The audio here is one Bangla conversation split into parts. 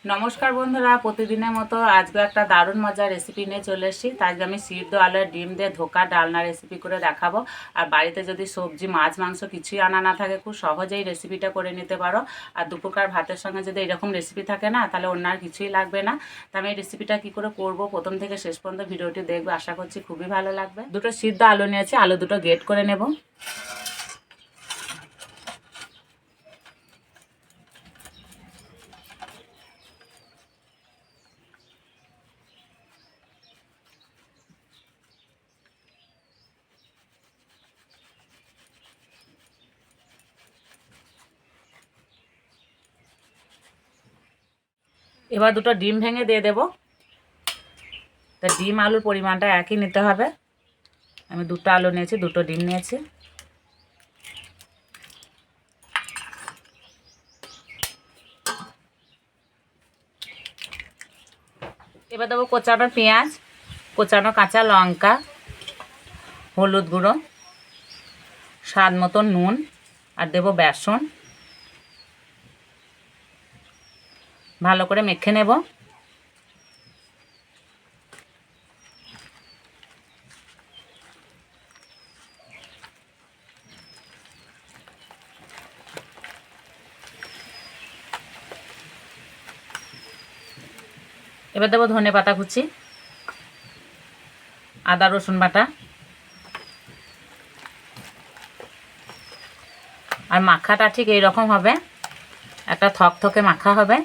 নমস্কার বন্ধুরা, প্রতিদিনের মতো আজকে একটা দারুণ মজার রেসিপি নিয়ে চলে এসেছি। তাই আমি সিদ্ধ আলু আর ডিম দিয়ে ধোকা ডালনা রেসিপি করে দেখাবো। আর বাড়িতে যদি সবজি মাছ মাংস কিছুই আনা না থাকে, খুব সহজেই রেসিপিটা করে নিতে পারো। আর দুপুরকার ভাতের সঙ্গে যদি এরকম রেসিপি থাকে না, তাহলে অন্য আর কিছুই লাগবে না। তো আমি এই রেসিপিটা কী করে করবো, প্রথম থেকে শেষ পর্যন্ত ভিডিওটি দেখবো, আশা করছি খুবই ভালো লাগবে। দুটো সিদ্ধ আলু নিয়েছি, আলু দুটো গ্রেট করে নেব। এবার দুটো ডিম ভেঙে দিয়ে দেব। তা ডিম আলুর পরিমাণটা একই নিতে হবে। আমি দুটো আলু নিয়েছি, দুটো ডিম নিয়েছি। এবার দেবো কোচানো পেঁয়াজ, কোচানো কাঁচা লঙ্কা, হলুদ গুঁড়ো, স্বাদ মতো নুন, আর দেবো বেসন। ভালো করে মেখে নেব। এবার দেবো ধনে পাতা কুচি, আদা রসুন বাটা, আর মাখাটা ঠিক এইরকম হবে, একটা থকথকে মাখা হবে।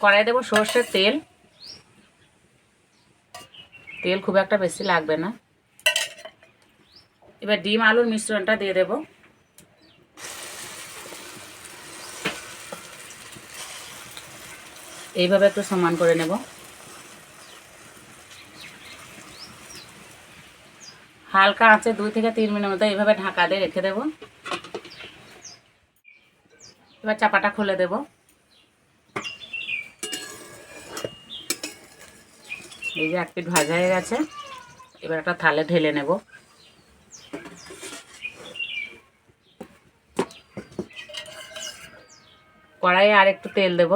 কড়াই দেবো সর্ষের তেল, তেল খুব একটা বেশি লাগবে না। এবার ডিম আলুর মিশ্রণটা দিয়ে দেব। এইভাবে একটু সমান করে নেব। হালকা আঁচে 2 থেকে 3 মিনিট মতো এইভাবে ঢাকা দিয়ে রেখে দেব। এবার চাপাটা খুলে দেব। এই যে এক পিঠ ভাজা হয়ে গেছে। এবার একটা থালে ঢেলে নেব। কড়াইয়ে আর একটু তেল দেব।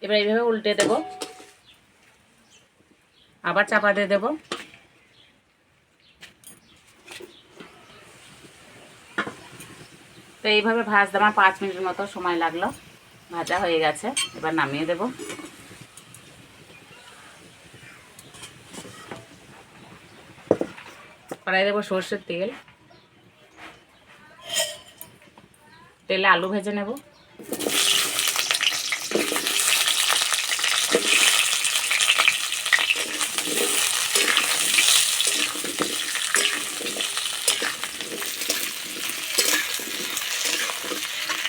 এবার এইভাবে উল্টে দেব, আবার চাপা দিয়ে দেব। তো এইভাবে ভাজতে আমার 5 মিনিটের মতো সময় লাগলো। ভাজা হয়ে গেছে, এবার নামিয়ে দেব। কড়াই দেবো সর্ষের তেল, তেলে আলু ভেজে নেব।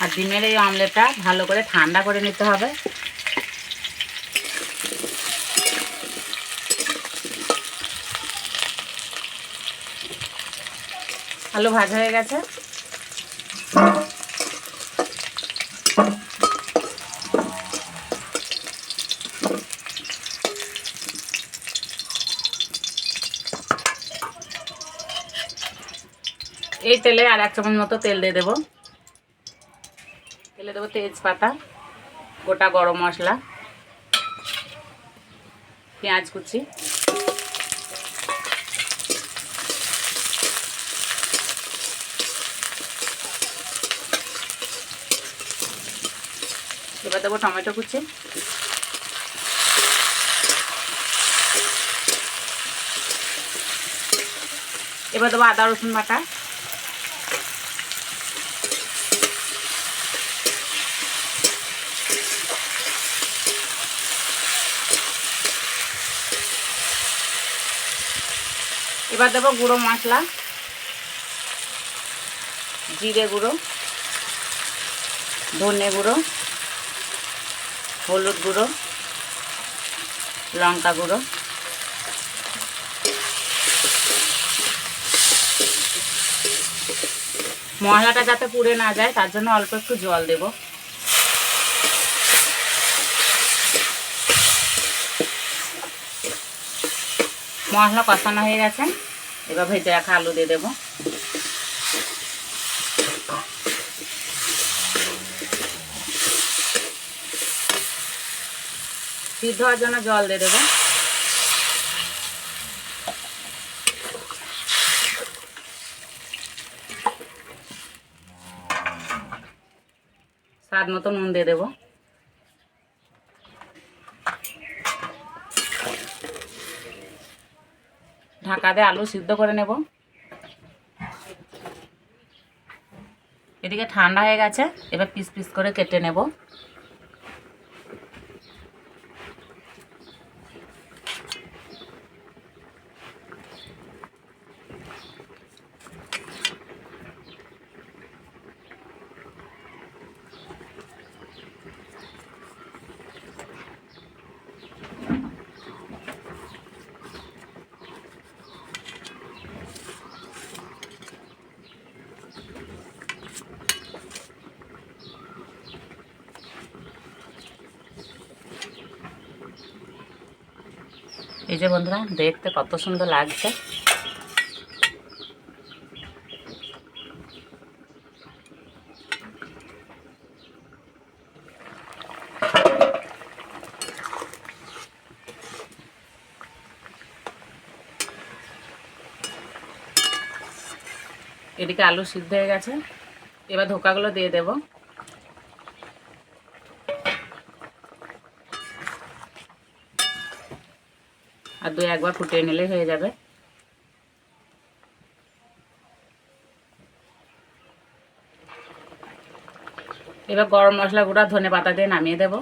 আর ডিমের এই অমলেটটা ভালো করে ঠান্ডা করে নিতে হবে। আলু ভাজা হয়ে গেছে। এই তেলে আর 1 চামচ মতো তেল দিয়ে দেবো। তেলে দেবো তেজপাতা, গোটা গরম মশলা, পেঁয়াজ কুচি, এবার দেবো টমেটো কুচি, এবার দেবো আদা রসুন বাটা, এবার দেবো গুঁড়ো মশলা, জিরে গুঁড়ো, ধনে গুঁড়ো, হলুদ গুঁড়ো, লঙ্কা গুঁড়ো। মশলাটা যাতে পুড়ে না যায় তার জন্য অল্প একটু জল দেব। মশলা কষানো হয়ে গেছে, এবার ভেজে রাখা আলু দিয়ে দেবো। সিদ্ধ হওয়ার জন্য জল দিয়ে দেবো। স্বাদ মতো নুন দিয়ে দেবো। ঢাকা দিয়ে আলু সিদ্ধ করে নেব। এদিকে ঠান্ডা হয়ে গেছে, এবার পিস পিস করে কেটে নেব। এই যে বন্ধুরা, দেখতে কত সুন্দর লাগছে। এদিকে আলু সিদ্ধ হয়ে গেছে, এবার ধোকাগুলো দিয়ে দেব। আর দুই একবার ফুটিয়ে নিলেই হয়ে যাবে। এবার গরম মশলা গুঁড়া ধনে পাতা দিয়ে নামিয়ে দেব।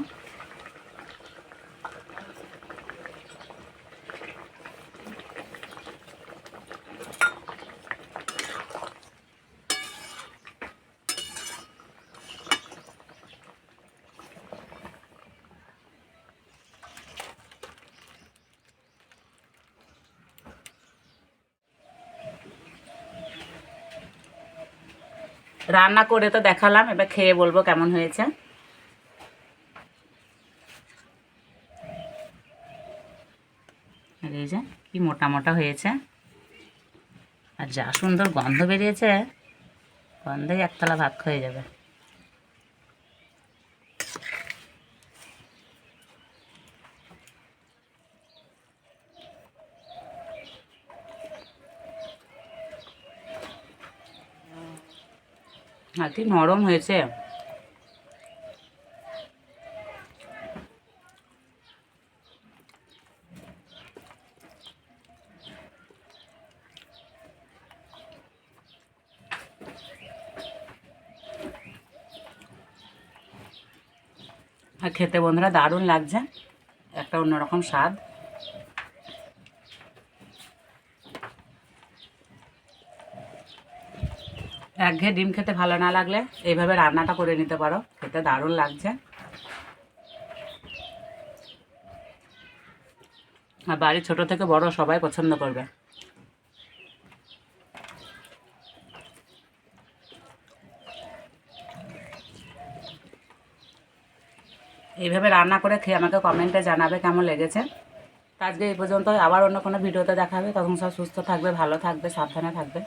রান্না করে তো দেখালাম, এবার খেয়ে বলবো কেমন হয়েছে। আর এই যে কি মোটা মোটা হয়েছে, আর যা সুন্দর গন্ধ বেরিয়েছে, গন্ধেই একতলা ভাত হয়ে যাবে। আর কি নরম হয়েছে। আর খেতে বন্ধুরা দারুণ লাগছে, একটা অন্যরকম স্বাদ। একঘেয়ে ডিম খেতে ভালো না লাগলে এইভাবে রান্নাটা করে নিতে পারো, খেতে দারুণ লাগছে। আর বাড়ির ছোট থেকে বড় সবাই পছন্দ করবে। এইভাবে রান্না করে খেয়ে আমাকে কমেন্টে জানাবে কেমন লেগেছে। তো আজকে এই পর্যন্ত, আবার অন্য কোনো ভিডিওতে দেখা হবে। তখন সব সুস্থ থাকবে, ভালো থাকবে, সাবধানে থাকবে।